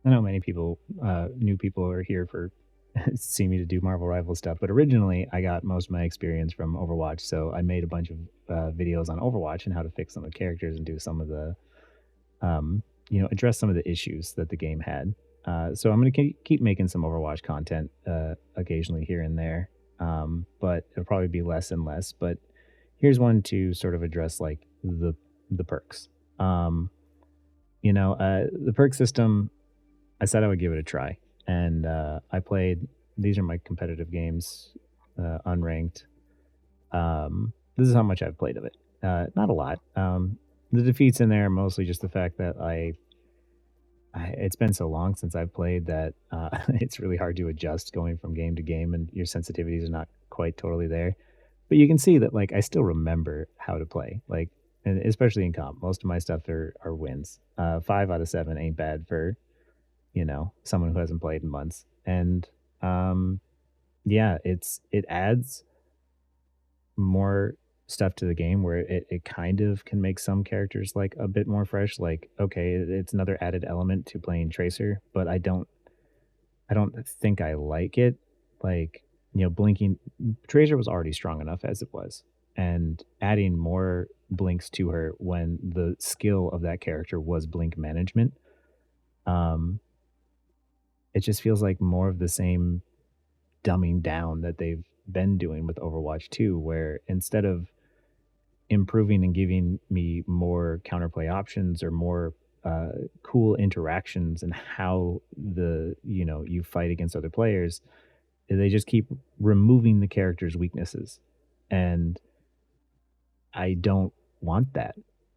I know many people, new people are here for see me to do Marvel Rival stuff, but originally I got most of my experience from Overwatch. So I made a bunch of videos on Overwatch and how to fix some of the characters and do some of the, um, address some of the issues that the game had. So I'm going to keep making some Overwatch content occasionally here and there, but it'll probably be less and less. But here's one to sort of address like the perks. Um, the perk system, I said I would give it a try, and I played. These are my competitive games, unranked. This is how much I've played of it. Not a lot. The defeats in there are mostly just the fact that it's been so long since I've played that it's really hard to adjust going from game to game, and your sensitivities are not quite totally there. But you can see that like I still remember how to play, like, and especially in comp. Most of my stuff are wins. 5 out of 7 ain't bad for someone who hasn't played in months. And um yeah, it adds more stuff to the game where it kind of can make some characters like a bit more fresh. Like, okay, it's another added element to playing Tracer, but I don't think I like it. Like, blinking Tracer was already strong enough as it was. And adding more blinks to her when the skill of that character was blink management, um, it just feels like more of the same dumbing down that they've been doing with Overwatch 2, where instead of improving and giving me more counterplay options or more cool interactions and how you fight against other players, they just keep removing the character's weaknesses. And I don't want that,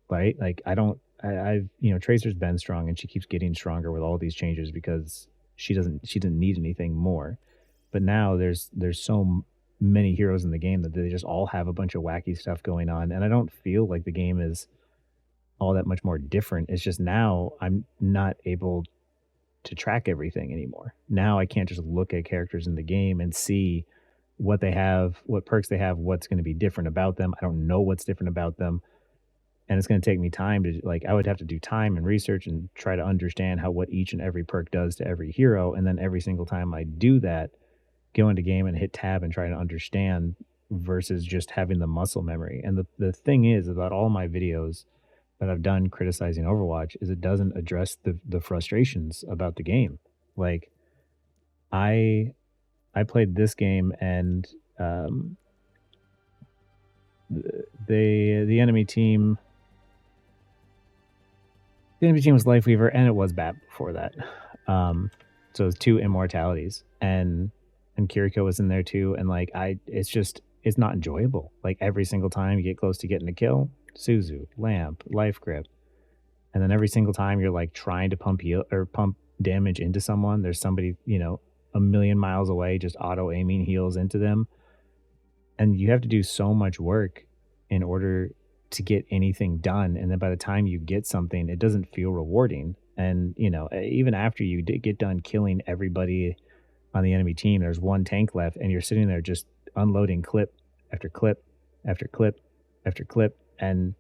right? Like I don't. I've Tracer's been strong and she keeps getting stronger with all these changes because she didn't need anything more. But now there's many heroes in the game that they just all have a bunch of wacky stuff going on, and I don't feel like the game is all that much more different. It's just now I'm not able to track everything anymore. Now I can't just look at characters in the game and see what they have, what perks they have, what's going to be different about them. I don't know what's different about them, and it's going to take me time to like I would have to do time and research and try to understand how what each and every perk does to every hero, and then every single time I do that, go into game and hit tab and try to understand versus just having the muscle memory. And the thing is about all my videos that I've done criticizing Overwatch is it doesn't address the frustrations about the game. Like I I played this game and um the enemy team was Lifeweaver and it was bad before that. Um so it was two immortalities and Kiriko was in there too, and like it's not enjoyable. Like every single time you get close to getting a kill, Suzu, Lamp, Life Grip, and then every single time you're like trying to pump heal or pump damage into someone, there's somebody a million miles away just auto aiming heals into them, and you have to do so much work in order to get anything done. And then by the time you get something, it doesn't feel rewarding. And even after you get done killing everybody on the enemy team, there's one tank left, and you're sitting there just unloading clip after clip after clip after clip, and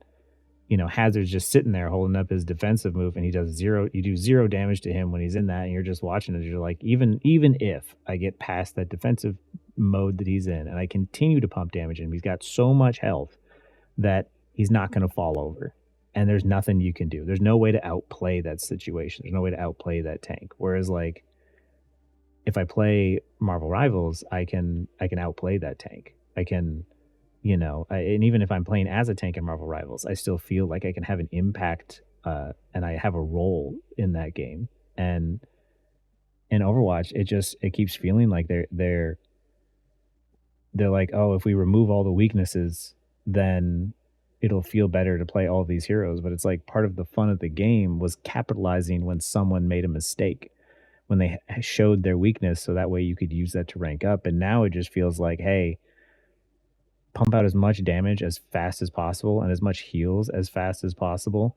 Hazard's just sitting there holding up his defensive move, and he does zero. You do zero damage to him when he's in that, and you're just watching it. You're like, even if I get past that defensive mode that he's in, and I continue to pump damage in him, he's got so much health that he's not going to fall over. And there's nothing you can do. There's no way to outplay that situation. There's no way to outplay that tank. Whereas like if I play Marvel Rivals, I can outplay that tank. I can, and even if I'm playing as a tank in Marvel Rivals, I still feel like I can have an impact, and I have a role in that game. And in Overwatch, it keeps feeling like they're like, oh, if we remove all the weaknesses, then it'll feel better to play all these heroes. But it's like part of the fun of the game was capitalizing when someone made a mistake, when they showed their weakness, so that way you could use that to rank up. And now it just feels like, hey, pump out as much damage as fast as possible and as much heals as fast as possible.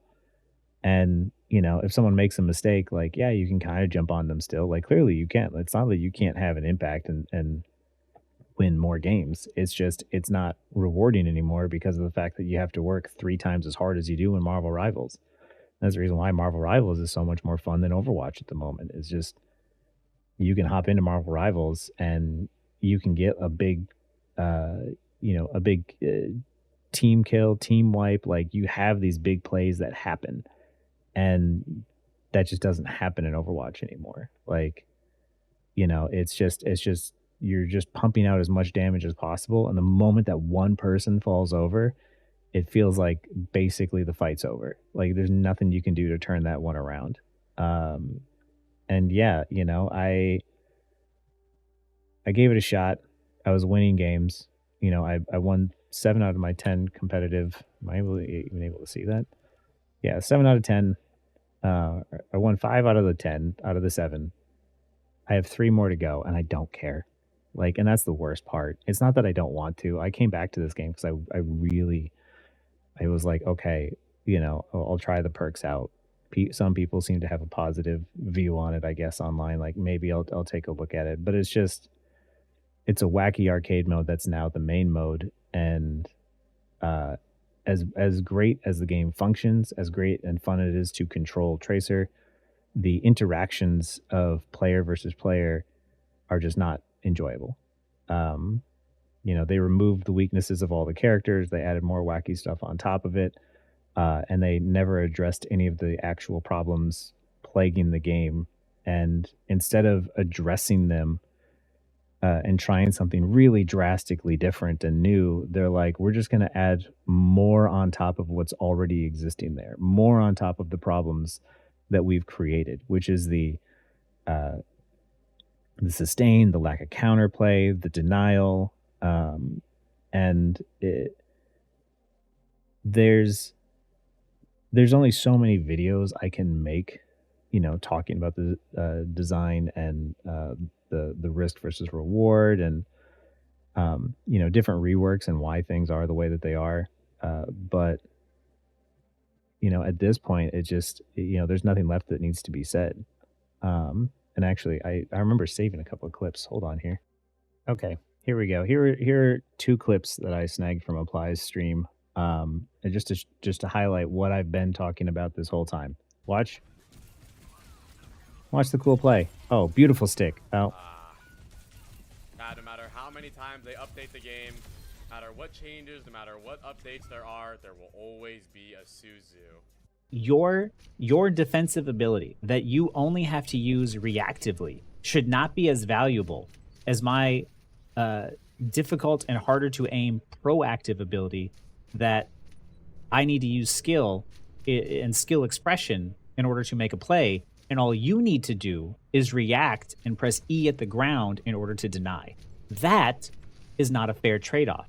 And if someone makes a mistake, like, yeah, you can kind of jump on them still. Like clearly you can't. It's not that you can't have an impact and win more games. It's just it's not rewarding anymore because of the fact that you have to work 3 times as hard as you do in Marvel Rivals. That's the reason why Marvel Rivals is so much more fun than Overwatch at the moment. It's just you can hop into Marvel Rivals and you can get a big, uh, a big team kill, team wipe. Like you have these big plays that happen, and that just doesn't happen in Overwatch anymore. Like, it's just you're just pumping out as much damage as possible, and the moment that one person falls over, it feels like basically the fight's over. Like there's nothing you can do to turn that one around. Um, and yeah, I gave it a shot. I was winning games. I won 7 out of my 10 competitive. Am I even able to see that? Yeah, 7 out of 10. I won 5 out of the 10 out of the seven. I have three more to go, and I don't care. Like, and that's the worst part. It's not that I don't want to. I came back to this game because I was like, okay, I'll try the perks out. Some people seem to have a positive view on it, I guess, online. Like maybe I'll take a look at it, but it's a wacky arcade mode that's now the main mode, and uh, as great as the game functions, as great and fun it is to control Tracer, the interactions of player versus player are just not enjoyable. Um, they removed the weaknesses of all the characters. They added more wacky stuff on top of it, and they never addressed any of the actual problems plaguing the game. And instead of addressing them and trying something really drastically different and new, they're like, we're just going to add more on top of what's already existing there, more on top of the problems that we've created, which is uh, the sustain, the lack of counterplay, the denial, and there's only so many videos I can make, talking about the design and the risk versus reward, and different reworks and why things are the way that they are. But at this point, it just there's nothing left that needs to be said. And actually, I remember saving a couple of clips. Hold on here. Okay, here we go. Here are two clips that I snagged from Apply's stream. And just to highlight what I've been talking about this whole time. Watch the cool play. Oh, beautiful stick. Oh, No matter how many times they update the game, no matter what changes, no matter what updates there will always be a Suzu. Your defensive ability that you only have to use reactively should not be as valuable as my difficult and harder to aim proactive ability that I need to use skill and skill expression in order to make a play, and all you need to do is react and press E at the ground in order to deny. That is not a fair trade-off.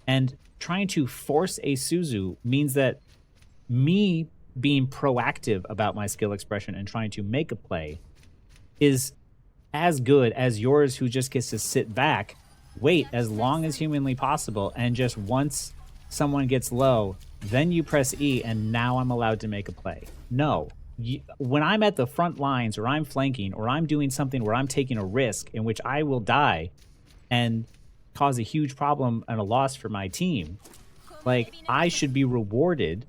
And trying to force a Suzu means that me being proactive about my skill expression and trying to make a play is as good as yours, who just gets to sit back, wait as long as humanly possible, and just once someone gets low, then you press E and now I'm allowed to make a play. No. When I'm at the front lines, or I'm flanking, or I'm doing something where I'm taking a risk in which I will die and cause a huge problem and a loss for my team, like, I should be rewarded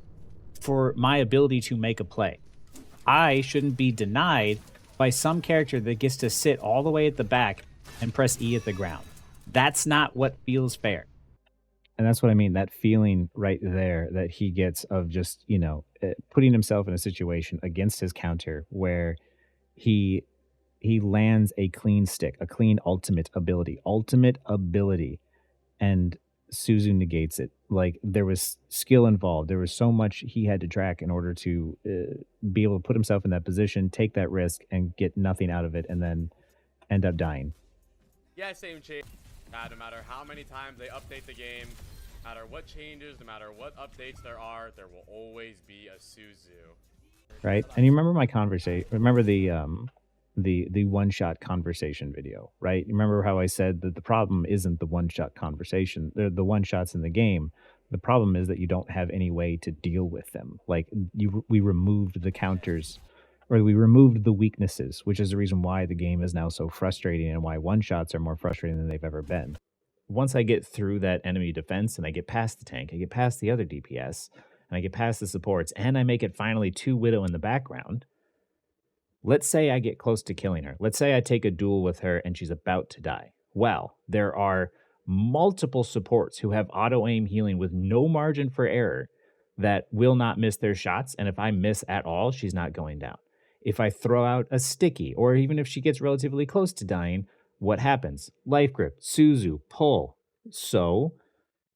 for my ability to make a play. I shouldn't be denied by some character that gets to sit all the way at the back and press E at the ground. That's not what feels fair. and that's what I mean. That feeling right there that he gets of just putting himself in a situation against his counter where he lands a clean stick, a clean ultimate ability, and Suzu negates it. Like there was skill involved. There was so much he had to track in order to be able to put himself in that position, take that risk, and get nothing out of it, and then end up dying. Yeah, same change. No matter how many times they update the game, no matter what changes, no matter what updates there will always be a Suzu. Right? And you remember my conversation? Remember the one shot conversation video, right? You remember how I said that the problem isn't the one shot conversation, they're the one shots in the game. The problem is that you don't have any way to deal with them. Like we removed the counters, or we removed the weaknesses, which is the reason why the game is now so frustrating and why one shots are more frustrating than they've ever been. Once I get through that enemy defense and I get past the tank, I get past the other DPS, and I get past the supports, and I make it finally to Widow in the background. Let's say I get close to killing her. Let's say I take a duel with her and she's about to die. Well, there are multiple supports who have auto aim healing with no margin for error that will not miss their shots. And if I miss at all, she's not going down. If I throw out a sticky, or even if she gets relatively close to dying, what happens? Life grip, Suzu, pull. So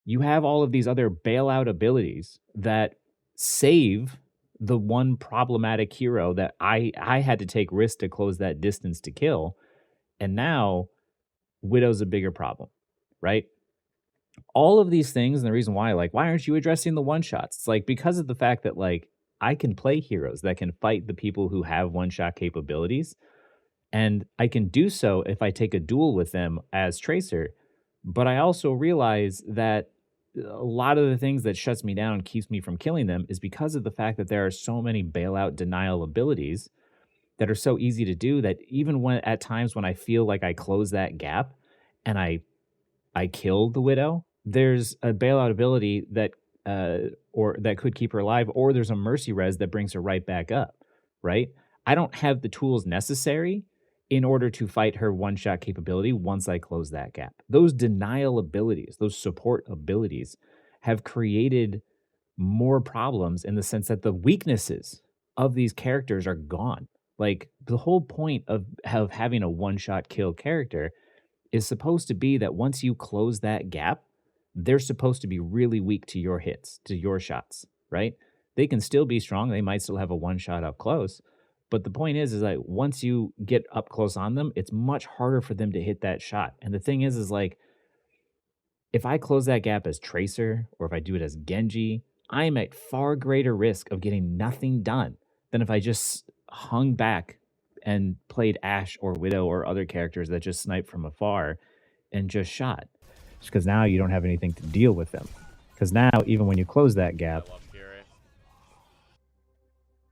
you have all of these other bailout abilities that save the one problematic hero that I had to take risks to close that distance to kill. And now Widow's a bigger problem, right? All of these things, and the reason why, like, why aren't you addressing the one shots? It's like because of the fact that, like, I can play heroes that can fight the people who have one shot capabilities. And I can do so if I take a duel with them as Tracer. But I also realize that a lot of the things that shuts me down, keeps me from killing them, is because of the fact that there are so many bailout denial abilities that are so easy to do that even when at times when I feel like I close that gap and I kill the Widow, there's a bailout ability that or that could keep her alive, or there's a mercy res that brings her right back up, right? I don't have the tools necessary in order to fight her one-shot capability once I close that gap. Those denial abilities, those support abilities have created more problems in the sense that the weaknesses of these characters are gone. Like the whole point of having a one-shot kill character is supposed to be that once you close that gap, they're supposed to be really weak to your hits, to your shots, right? They can still be strong. They might still have a one shot up close. But the point is like once you get up close on them, it's much harder for them to hit that shot. And the thing is like, if I close that gap as Tracer or if I do it as Genji, I am at far greater risk of getting nothing done than if I just hung back and played Ashe or Widow or other characters that just snipe from afar and just shot. Because now you don't have anything to deal with them. Because now, even when you close that gap,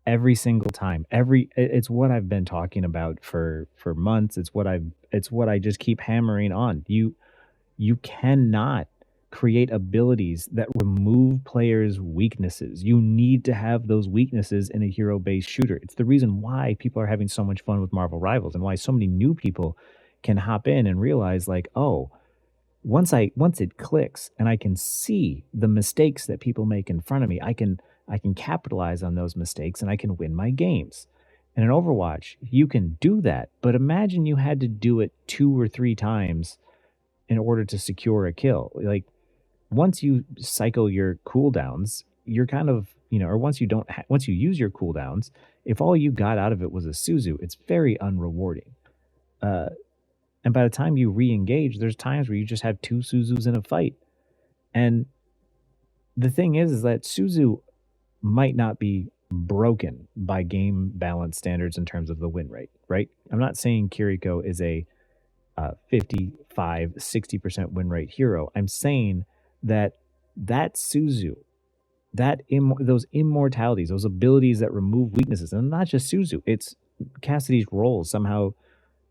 every single time, it's what I've been talking about for months. It's what I just keep hammering on. You cannot create abilities that remove players' weaknesses. You need to have those weaknesses in a hero-based shooter. It's the reason why people are having so much fun with Marvel Rivals and why so many new people can hop in and realize like, oh, once it clicks and I can see the mistakes that people make in front of me, I can capitalize on those mistakes and I can win my games. And in Overwatch, you can do that, but imagine you had to do it 2 or 3 times in order to secure a kill. Like once you cycle your cooldowns, you're kind of, or once you use your cooldowns, if all you got out of it was a Suzu, it's very unrewarding. And by the time you re-engage, there's times where you just have 2 Suzus in a fight. And the thing is that Suzu might not be broken by game balance standards in terms of the win rate, right? I'm not saying Kiriko is a 55, 60% win rate hero. I'm saying that Suzu, those immortalities, those abilities that remove weaknesses, and not just Suzu, it's Cassidy's role somehow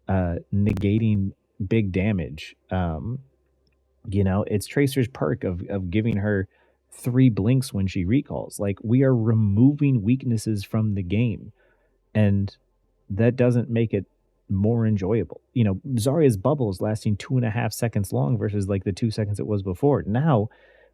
negating big damage. It's Tracer's perk of giving her 3 blinks when she recalls. Like we are removing weaknesses from the game, and that doesn't make it more enjoyable. Zarya's bubble is lasting 2.5 seconds long versus like the 2 seconds it was before. Now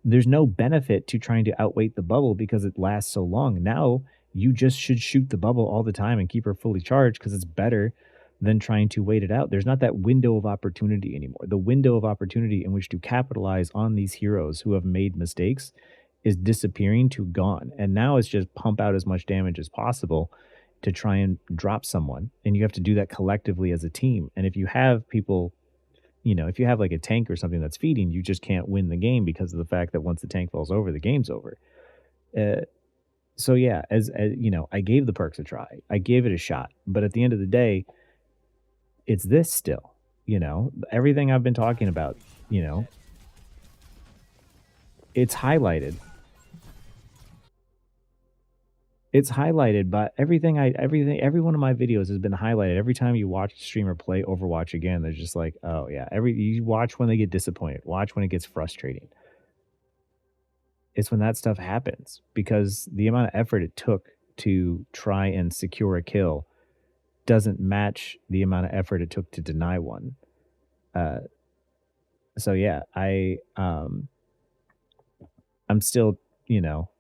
there's no benefit to trying to outweight the bubble because it lasts so long. Now you just should shoot the bubble all the time and keep her fully charged because it's better than trying to wait it out. There's not that window of opportunity anymore. The window of opportunity in which to capitalize on these heroes who have made mistakes is disappearing to gone. And now it's just pump out as much damage as possible to try and drop someone. And you have to do that collectively as a team. And if you have people, if you have like a tank or something that's feeding, you just can't win the game because of the fact that once the tank falls over, the game's over. So yeah, as I gave the perks a try. I gave it a shot. But at the end of the day, it's this still, everything I've been talking about, it's highlighted. It's highlighted by every one of my videos has been highlighted. Every time you watch a streamer play Overwatch again, they're just like, oh yeah, you watch when they get disappointed, watch when it gets frustrating. it's when that stuff happens, because the amount of effort it took to try and secure a kill doesn't match the amount of effort it took to deny one. Uh, so yeah, I'm still, you know,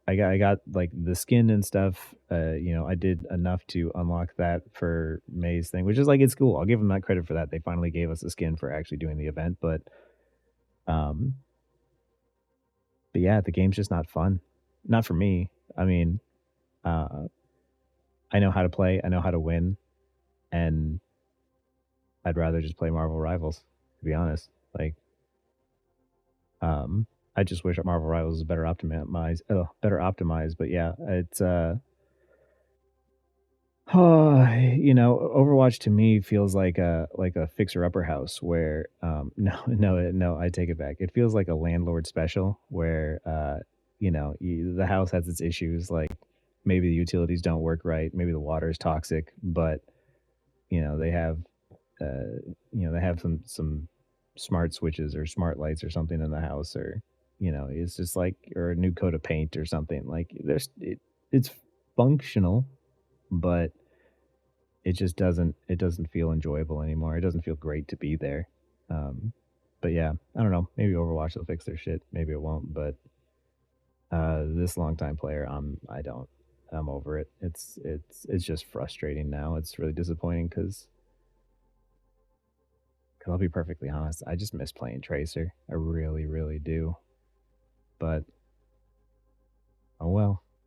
I got like the skin and stuff. I did enough to unlock that for May's thing, which is like it's cool. I'll give them that credit for that. They finally gave us a skin for actually doing the event, um, but yeah, the game's just not fun. Not for me. I mean, uh, I know how to play. I know how to win, and I'd rather just play Marvel Rivals. To be honest, like, I just wish Marvel Rivals was better optimized. Better optimized. But yeah, it's Overwatch to me feels like a fixer upper house where no, I take it back. It feels like a landlord special where the house has its issues, like maybe the utilities don't work right, maybe the water is toxic, but they have they have some smart switches or smart lights or something in the house, or it's just like, or a new coat of paint or something. Like it's functional, but it doesn't feel enjoyable anymore. It doesn't feel great to be there. But yeah, I don't know. Maybe Overwatch will fix their shit. Maybe it won't. But this longtime player, I don't. I'm over it. It's just frustrating now. It's really disappointing because I'll be perfectly honest, I just miss playing Tracer. I really, really do. But oh well.